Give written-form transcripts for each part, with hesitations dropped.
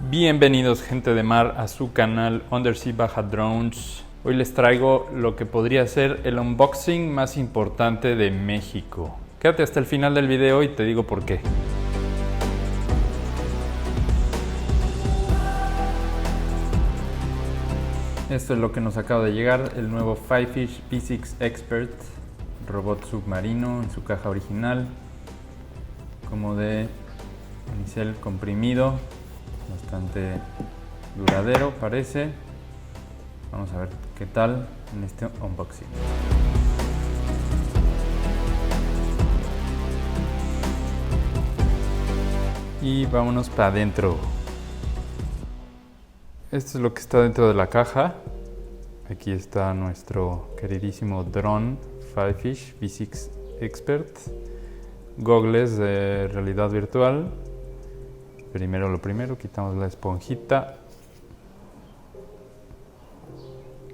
Bienvenidos gente de mar a su canal Undersea Baja Drones. Hoy les traigo lo que podría ser el unboxing más importante de México. Quédate hasta el final del video y te digo por qué. Esto es lo que nos acaba de llegar, el nuevo Fifish V6 Expert, robot submarino en su caja original, como de unicel comprimido, bastante duradero parece. Vamos a ver qué tal en este unboxing. Y vámonos para adentro. Esto es lo que está dentro de la caja. Aquí está nuestro queridísimo dron Fifish V6 Expert. Goggles de realidad virtual. Lo primero, quitamos la esponjita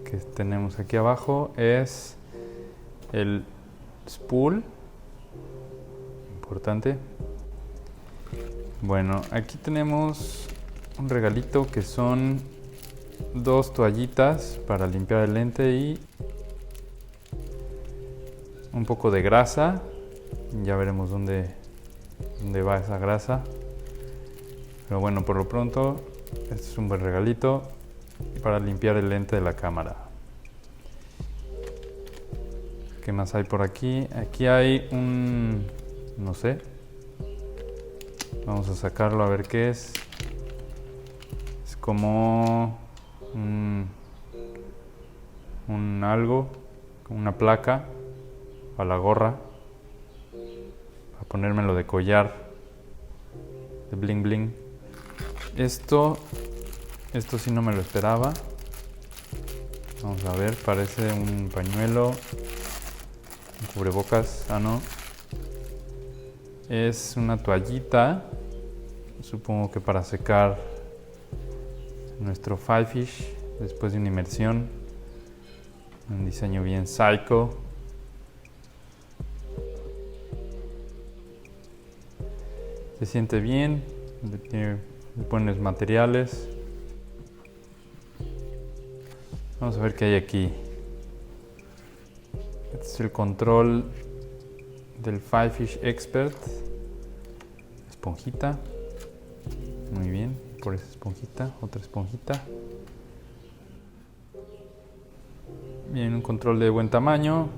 que tenemos aquí abajo. Es el spool, importante. Bueno, aquí tenemos un regalito que son dos toallitas para limpiar el lente y un poco de grasa. Ya veremos dónde va esa grasa. Pero bueno, por lo pronto, este es un buen regalito para limpiar el lente de la cámara. ¿Qué más hay por aquí? Aquí hay un... no sé. Vamos a sacarlo a ver qué es. Es como un algo, como una placa para la gorra, para ponérmelo de collar, de bling bling. Esto sí no me lo esperaba. Vamos a ver, parece un pañuelo, un cubrebocas, no. Es una toallita, supongo que para secar nuestro Fifish después de una inmersión. Un diseño bien psycho. Se siente bien, tiene buenos materiales. Vamos a ver qué hay aquí. Este es el control del Fifish Expert. Esponjita. Muy bien, por esa esponjita, otra esponjita. Bien, un control de buen tamaño.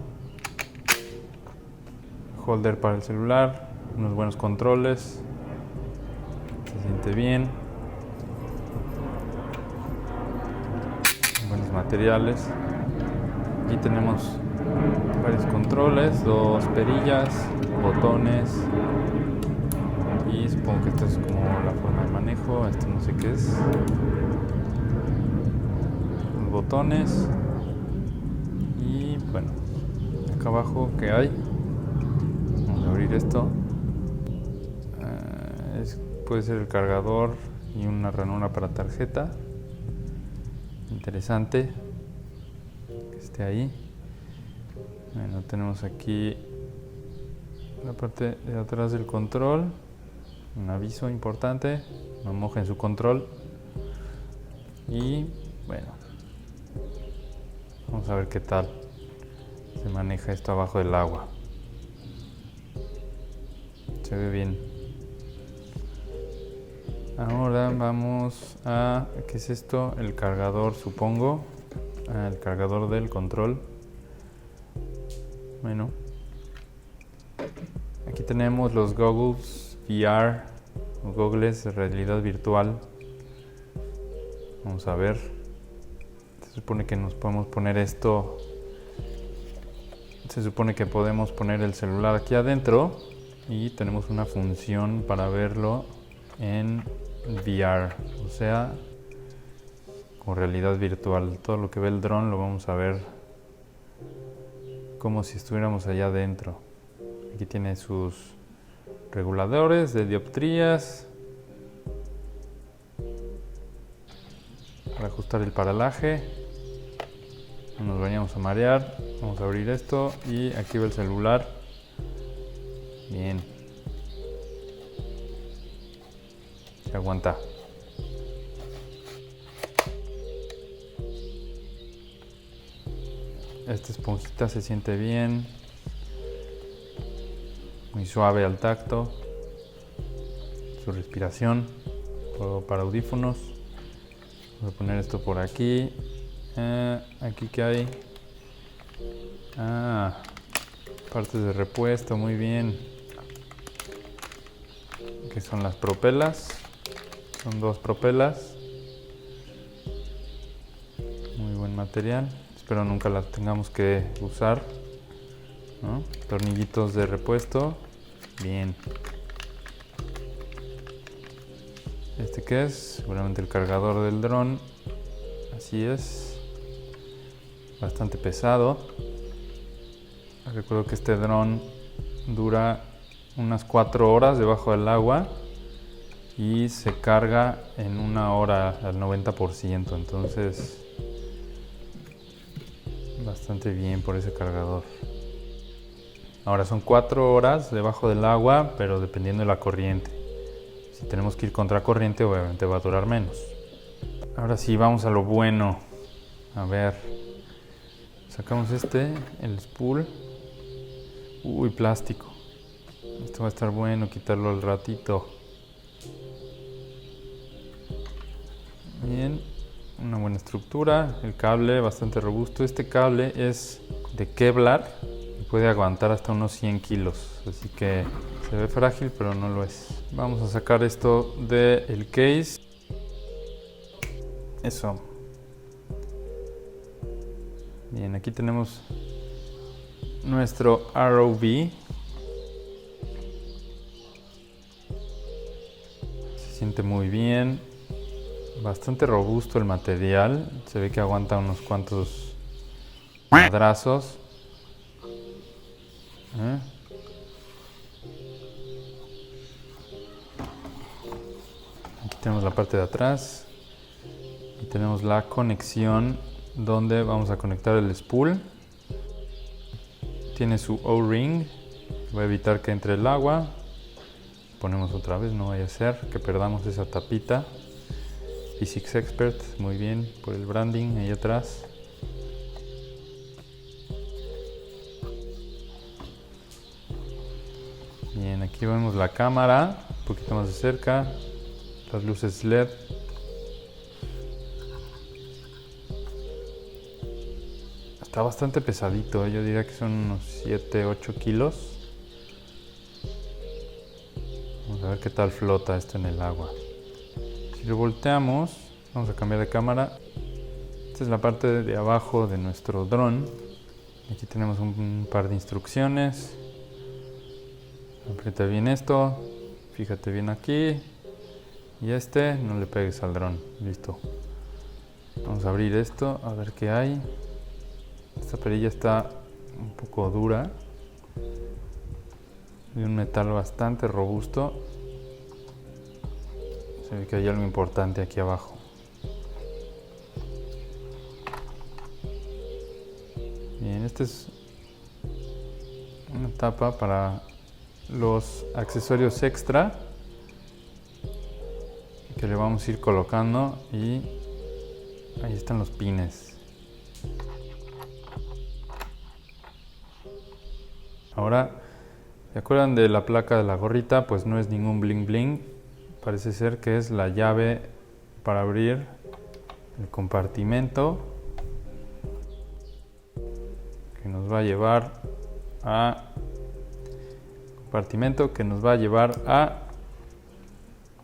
Holder para el celular. Unos buenos controles. Se siente bien. Buenos materiales. Aquí tenemos varios controles, dos perillas, botones. Y supongo que esto es como la forma de manejo. Esto no sé qué es. Los botones. Y bueno, acá abajo, ¿qué hay? Vamos a abrir esto. Puede ser el cargador y una ranura para tarjeta. Interesante que esté ahí. Bueno, tenemos aquí la parte de atrás del control. Un aviso importante: no mojen su control. Y bueno, vamos a ver qué tal se maneja esto abajo del agua. Se ve bien. Ahora vamos a... ¿qué es esto? El cargador, supongo. El cargador del control. Bueno. Aquí tenemos los goggles VR, goggles de realidad virtual. Vamos a ver. Se supone que nos podemos poner esto. Se supone que podemos poner el celular aquí adentro y tenemos una función para verlo en VR, o sea, con realidad virtual. Todo lo que ve el dron lo vamos a ver como si estuviéramos allá adentro. Aquí tiene sus reguladores de dioptrías para ajustar el paralaje. No nos vayamos a marear. Vamos a abrir esto y aquí va el celular. Bien. Se aguanta. Esta esponjita se siente bien, muy suave al tacto. Su respiración, juego para audífonos. Voy a poner esto por aquí. Aquí que hay partes de repuesto, muy bien. Que son las propelas. Son 2 propelas. Muy buen material. Espero nunca las tengamos que usar, ¿no? Tornillitos de repuesto. Bien. ¿Este qué es? Seguramente el cargador del dron. Así es. Bastante pesado. Recuerdo que este dron dura unas 4 horas debajo del agua y se carga en 1 hora al 90%. Entonces, bastante bien por ese cargador. Ahora son 4 horas debajo del agua, pero dependiendo de la corriente. Si tenemos que ir contra corriente, obviamente va a durar menos. Ahora sí, vamos a lo bueno. A ver, sacamos el spool. Uy, plástico. Esto va a estar bueno, quitarlo al ratito. Bien, una buena estructura. El cable bastante robusto. Este cable es de Kevlar y puede aguantar hasta unos 100 kilos. Así que se ve frágil, pero no lo es. Vamos a sacar esto del case. Eso. Bien, aquí tenemos nuestro ROV. Se siente muy bien. Bastante robusto el material. Se ve que aguanta unos cuantos madrazos. Aquí tenemos la parte de atrás. Y tenemos la conexión donde vamos a conectar el spool. Tiene su O-ring. Va a evitar que entre el agua. Ponemos otra vez, no vaya a ser que perdamos esa tapita. Physics Expert, muy bien por el branding ahí atrás. Bien, aquí vemos la cámara, un poquito más de cerca, las luces LED. Está bastante pesadito, yo diría que son unos 7-8 kilos. Vamos a ver qué tal flota esto en el agua. Si lo volteamos, vamos a cambiar de cámara. Esta es la parte de abajo de nuestro dron. Aquí tenemos un par de instrucciones. Aprieta bien esto, fíjate bien aquí. Y no le pegues al dron. Listo. Vamos a abrir esto, a ver qué hay. Esta perilla está un poco dura. De un metal bastante robusto. Se ve que hay algo importante aquí abajo. Bien, esta es una tapa para los accesorios extra que le vamos a ir colocando y ahí están los pines. Ahora, ¿se acuerdan de la placa de la gorrita? Pues no es ningún bling bling. Parece ser que es la llave para abrir el compartimento que nos va a llevar a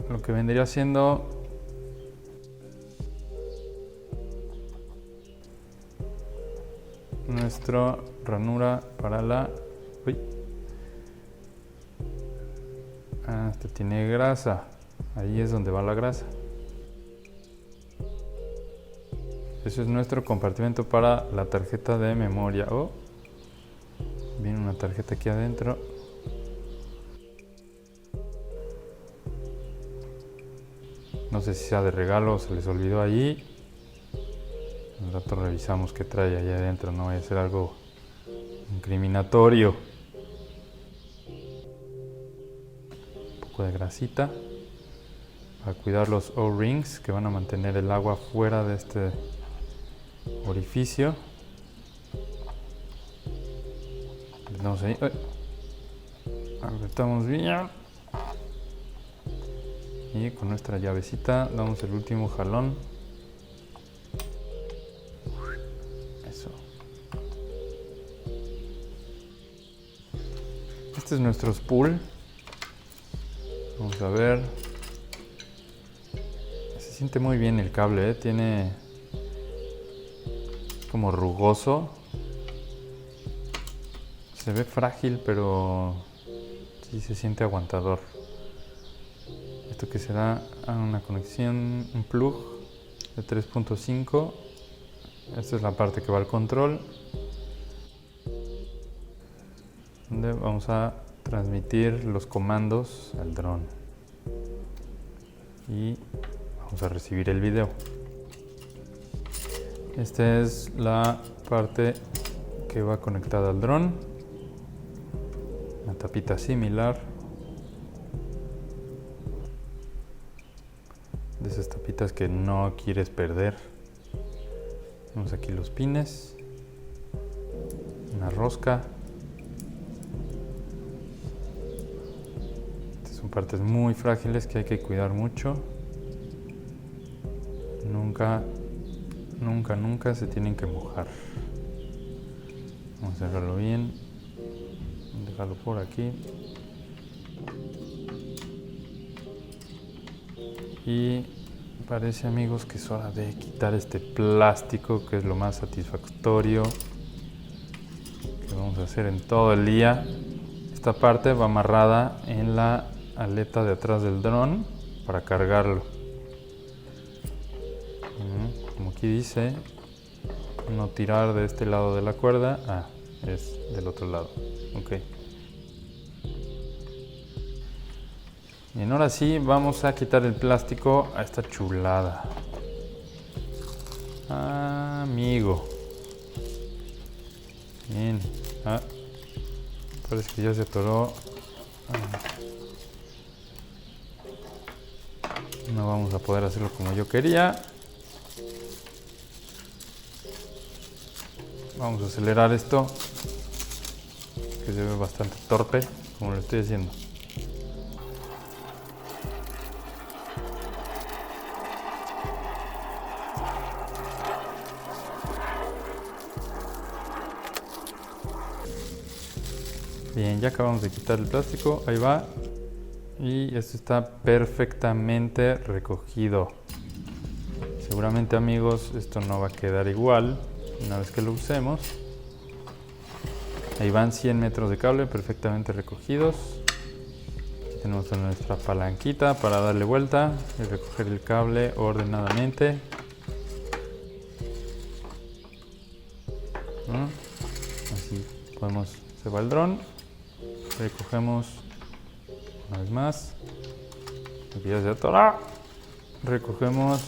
lo que vendría siendo nuestra ranura para la... Uy. Esta tiene grasa. Ahí es donde va la grasa. Eso es nuestro compartimento para la tarjeta de memoria. Viene una tarjeta aquí adentro. No sé si sea de regalo o se les olvidó allí. Un rato revisamos qué trae allá adentro. No vaya a ser algo incriminatorio. Un poco de grasita para cuidar los O-rings que van a mantener el agua fuera de este orificio. Vamos ahí. Apretamos bien. Y con nuestra llavecita damos el último jalón. Eso. Este es nuestro spool. Vamos a ver. Se siente muy bien el cable, tiene como rugoso. Se ve frágil, pero sí se siente aguantador. Esto que será una conexión, un plug de 3.5. Esta es la parte que va al control, donde vamos a transmitir los comandos al dron y vamos a recibir el video. Esta es la parte que va conectada al dron, una tapita similar, de esas tapitas que no quieres perder. Tenemos aquí los pines, una rosca. Estas son partes muy frágiles que hay que cuidar mucho. Nunca se tienen que mojar. Vamos a cerrarlo bien. Dejarlo por aquí. Y parece, amigos, que es hora de quitar este plástico, que es lo más satisfactorio que vamos a hacer en todo el día. Esta parte va amarrada en la aleta de atrás del dron para cargarlo. Como aquí dice, no tirar de este lado de la cuerda. Es del otro lado. Ok. Bien, ahora sí vamos a quitar el plástico a esta chulada. Amigo. Bien. Parece que ya se atoró. No vamos a poder hacerlo como yo quería. Vamos a acelerar esto, que se ve bastante torpe, como lo estoy haciendo. Bien, ya acabamos de quitar el plástico, ahí va. Y esto está perfectamente recogido. Seguramente, amigos, esto no va a quedar igual una vez que lo usemos. Ahí van 100 metros de cable perfectamente recogidos. Aquí tenemos nuestra palanquita para darle vuelta y recoger el cable ordenadamente. Así se va el dron. Recogemos una vez más. Aquí ya se atora. Recogemos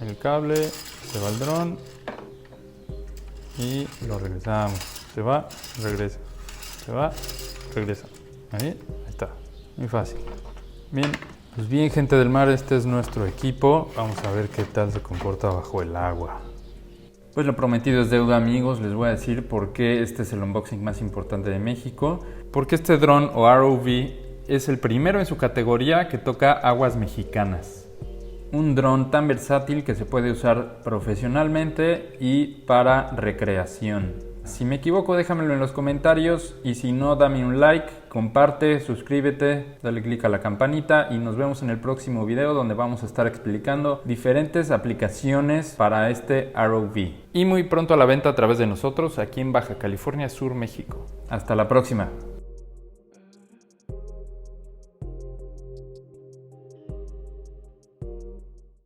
el cable, se va el dron y lo regresamos. Se va, regresa. Se va, regresa. Ahí está. Muy fácil. Bien, pues bien, gente del mar, este es nuestro equipo. Vamos a ver qué tal se comporta bajo el agua. Pues lo prometido es deuda, amigos. Les voy a decir por qué este es el unboxing más importante de México. Porque este dron o ROV es el primero en su categoría que toca aguas mexicanas. Un dron tan versátil que se puede usar profesionalmente y para recreación. Si me equivoco, déjamelo en los comentarios y si no, dame un like, comparte, suscríbete, dale click a la campanita y nos vemos en el próximo video donde vamos a estar explicando diferentes aplicaciones para este ROV. Y muy pronto a la venta a través de nosotros aquí en Baja California Sur, México. Hasta la próxima.